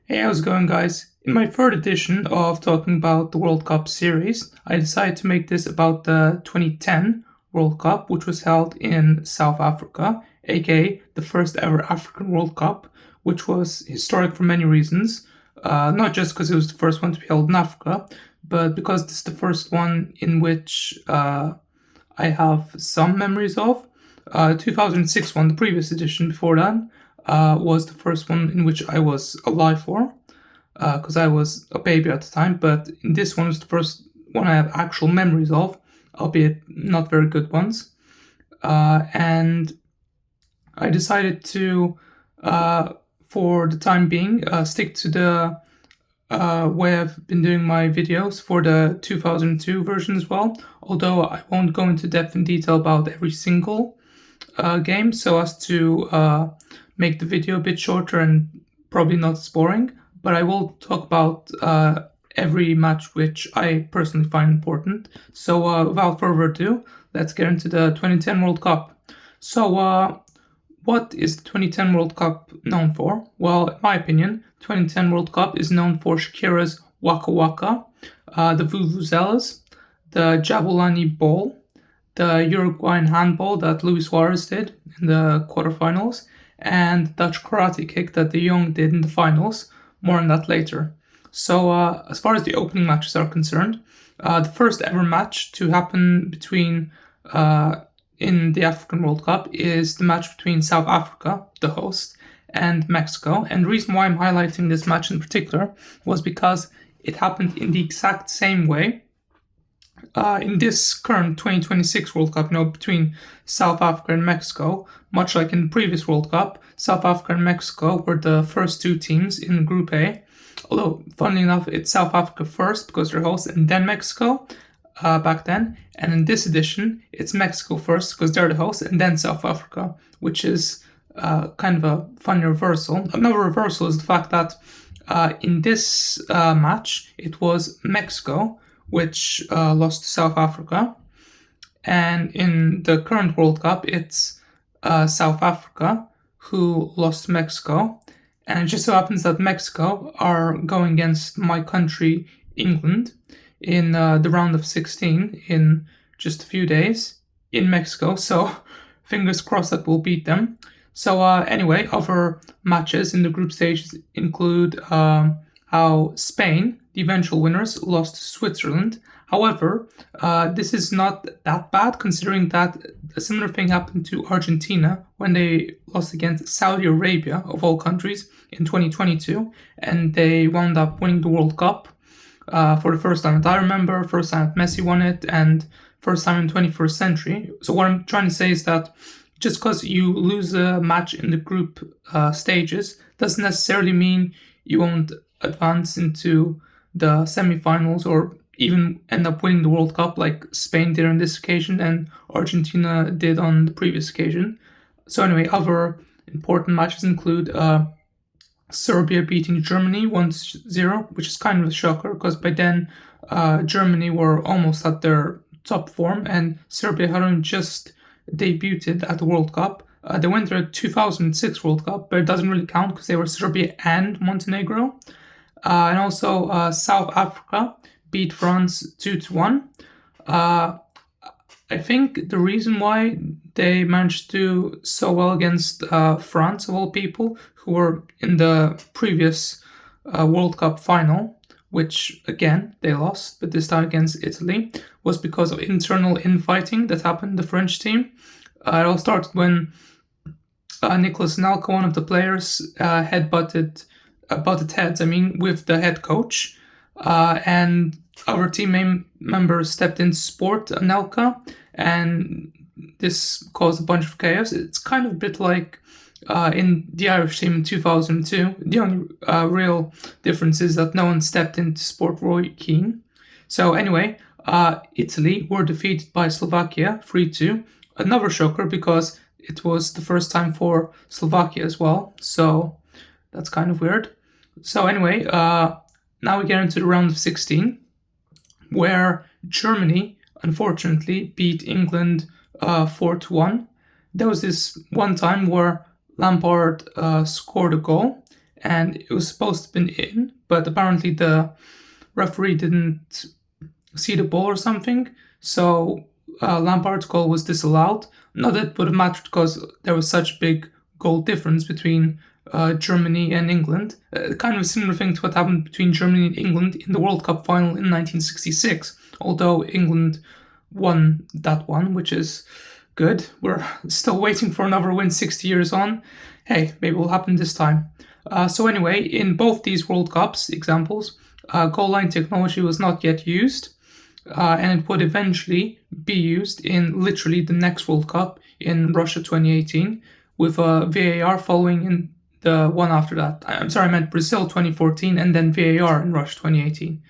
Hey, how's it going, guys? In my third edition of talking about the World Cup series, I decided to make this about the 2010 World Cup, which was held in South Africa, aka the first ever African World Cup, which was historic for many reasons. Not just because it was the first one to be held in Africa, but because this is the first one in which I have some memories of. 2006 one, the previous edition before that, was the first one in which I was alive for, because I was a baby at the time. But in this one was the first one I have actual memories of, albeit not very good ones. And I decided to, for the time being, stick to the way I've been doing my videos for the 2002 version as well, although I won't go into depth in detail about every single game so as to make the video a bit shorter and probably not as boring, but I will talk about every match which I personally find important. So without further ado, let's get into the 2010 World Cup. So what is the 2010 World Cup known for? Well, in my opinion, 2010 World Cup is known for Shakira's Waka Waka, the Vuvuzelas, the Jabulani Ball, the Uruguayan handball that Luis Suarez did in the quarterfinals, and the Dutch karate kick that De Jong did in the finals. More on that later. So as far as the opening matches are concerned, the first ever match to happen between in the African World Cup is the match between South Africa, the host, and Mexico. And the reason why I'm highlighting this match in particular was because it happened in the exact same way in this current 2026 World Cup, between South Africa and Mexico. Much like in the previous World Cup, South Africa and Mexico were the first two teams in Group A. Although, funnily enough, it's South Africa first because they're hosts, and then Mexico back then. And in this edition, it's Mexico first because they're the hosts, and then South Africa, which is kind of a funny reversal. Another reversal is the fact that in this match, it was Mexico which lost to South Africa. And in the current World Cup, it's South Africa who lost to Mexico. And it just so happens that Mexico are going against my country, England, in the round of 16 in just a few days in Mexico. So fingers crossed that we'll beat them. So anyway, other matches in the group stages include how Spain, the eventual winners, lost to Switzerland. However, this is not that bad considering that a similar thing happened to Argentina when they lost against Saudi Arabia, of all countries, in 2022, and they wound up winning the World Cup for the first time that I remember, first time that Messi won it, and first time in 21st century. So what I'm trying to say is that just because you lose a match in the group stages doesn't necessarily mean you won't advance into the semifinals or even end up winning the World Cup like Spain did on this occasion and Argentina did on the previous occasion. So anyway, other important matches include Serbia beating Germany 1-0, which is kind of a shocker because by then Germany were almost at their top form and Serbia had only just debuted at the World Cup. They went to the 2006 World Cup, but it doesn't really count because they were Serbia and Montenegro. And also South Africa beat France 2-1. I think the reason why they managed to do so well against France, of all people, who were in the previous World Cup final, which again they lost, but this time against Italy, was because of internal infighting that happened in the French team. It all started when Nicolas Anelka, one of the players, butted heads, with the head coach, and our team members stepped in to support Anelka, and this caused a bunch of chaos. It's kind of a bit like in the Irish team in 2002. The only real difference is that no one stepped in to support Roy Keane. So anyway, Italy were defeated by Slovakia 3-2. Another shocker because it was the first time for Slovakia as well. So that's kind of weird. So anyway, now we get into the round of 16, where Germany, unfortunately, beat England 4-1. There was this one time where Lampard scored a goal, and it was supposed to be in, but apparently the referee didn't see the ball or something, so Lampard's goal was disallowed. Not that it would have mattered because there was such big goal difference between Germany and England. Kind of a similar thing to what happened between Germany and England in the World Cup final in 1966, although England won that one, which is good. We're still waiting for another win 60 years on. Hey, maybe it will happen this time. So anyway, in both these World Cups examples, goal line technology was not yet used, and it would eventually be used in literally the next World Cup in Russia 2018, with VAR following in the one after that. I'm sorry, I meant Brazil 2014 and then VAR in Russia 2018.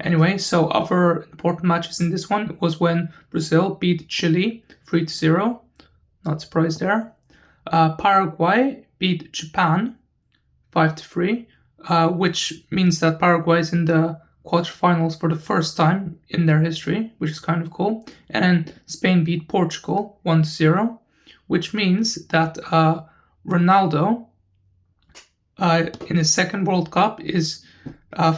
Anyway, so other important matches in this one was when Brazil beat Chile 3-0. Not surprised there. Paraguay beat Japan 5-3, which means that Paraguay is in the quarterfinals for the first time in their history, which is kind of cool. And then Spain beat Portugal 1-0, which means that Ronaldo in his second World Cup is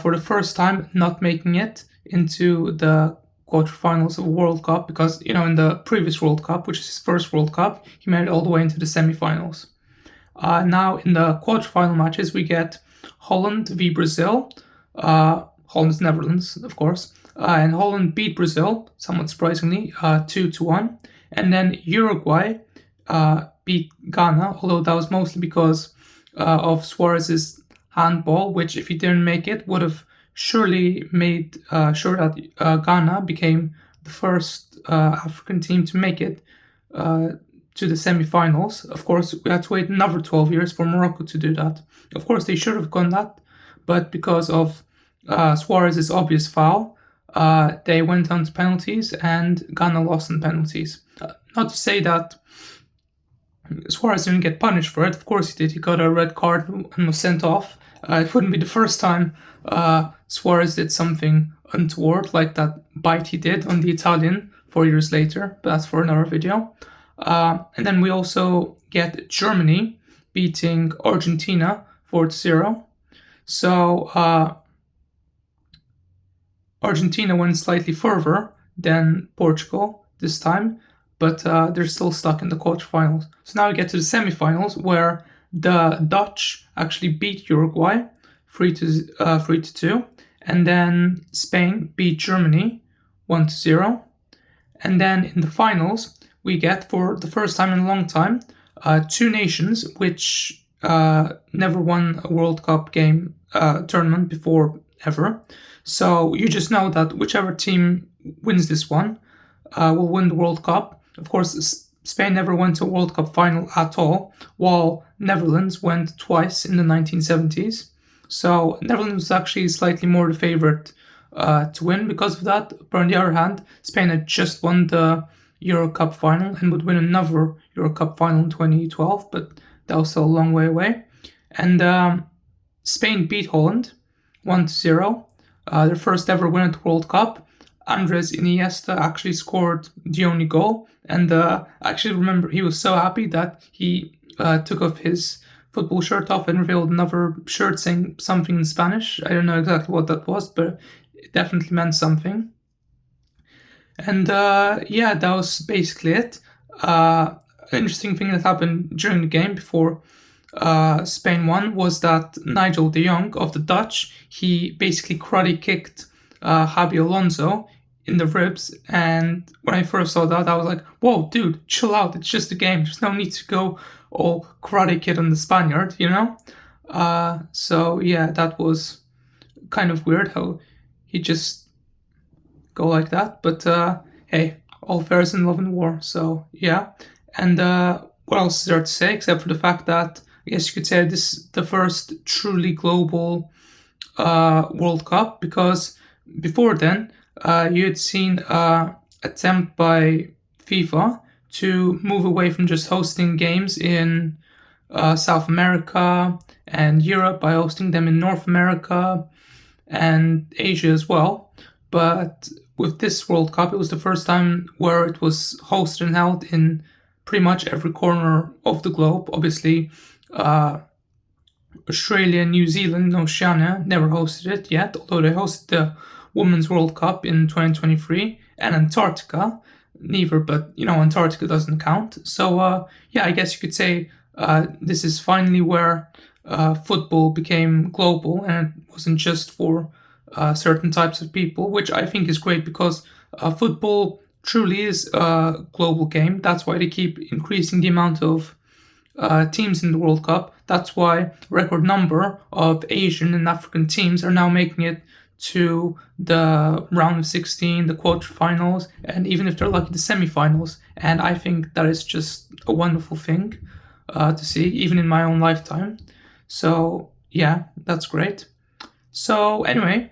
for the first time not making it into the quarterfinals of a World Cup, because in the previous World Cup, which is his first World Cup, he made it all the way into the semifinals. Now in the quarterfinal matches we get Holland v Brazil. Holland's Netherlands, of course, and Holland beat Brazil somewhat surprisingly 2-1, and then Uruguay beat Ghana, although that was mostly because of Suarez's handball, which if he didn't make it would have surely made sure that Ghana became the first African team to make it to the semi-finals. Of course, we had to wait another 12 years for Morocco to do that. Of course, they should have done that, but because of Suarez's obvious foul, they went on to penalties and Ghana lost in penalties. Not to say that Suarez didn't get punished for it. Of course he did. He got a red card and was sent off. It wouldn't be the first time Suarez did something untoward, like that bite he did on the Italian 4 years later, but that's for another video. And then we also get Germany beating Argentina 4-0. So Argentina went slightly further than Portugal this time, but they're still stuck in the quarterfinals. So now we get to the semifinals, where the Dutch actually beat Uruguay 3-2, and then Spain beat Germany 1-0. And then in the finals, we get, for the first time in a long time, two nations which never won a World Cup game tournament before ever. So you just know that whichever team wins this one will win the World Cup. Of course, Spain never went to a World Cup final at all, while Netherlands went twice in the 1970s. So Netherlands was actually slightly more the favorite to win because of that. But on the other hand, Spain had just won the Euro Cup final and would win another Euro Cup final in 2012, but that was still a long way away. And Spain beat Holland 1-0, their first ever win at the World Cup. Andres Iniesta actually scored the only goal, and I actually remember he was so happy that he took off his football shirt off and revealed another shirt saying something in Spanish. I don't know exactly what that was, but it definitely meant something. And yeah, that was basically it. An interesting thing that happened during the game before Spain won was that Nigel de Jong of the Dutch, he basically karate kicked Xabi Alonso in the ribs, and when I first saw that, I was like, whoa, dude, chill out, it's just a game, there's no need to go all karate kid on the Spaniard, so yeah, that was kind of weird how he just go like that, but hey, all fair is in love and war, so yeah. And what else is there to say except for the fact that I guess you could say this is the first truly global World Cup, because before then you had seen an attempt by FIFA to move away from just hosting games in South America and Europe by hosting them in North America and Asia as well. But with this World Cup, it was the first time where it was hosted and held in pretty much every corner of the globe. Obviously, Australia and New Zealand and Oceania never hosted it yet, although they hosted the Women's World Cup in 2023, and Antarctica, neither, but Antarctica doesn't count. So, yeah, I guess you could say this is finally where football became global and it wasn't just for certain types of people, which I think is great because football truly is a global game. That's why they keep increasing the amount of teams in the World Cup. That's why a record number of Asian and African teams are now making it to the round of 16, the quarterfinals, and even if they're lucky, the semifinals. And I think that is just a wonderful thing to see, even in my own lifetime. So yeah, that's great. So anyway,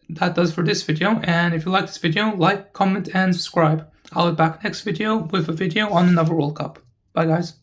that does for this video. And if you like this video, like, comment, and subscribe. I'll be back next video with a video on another World Cup. Bye guys.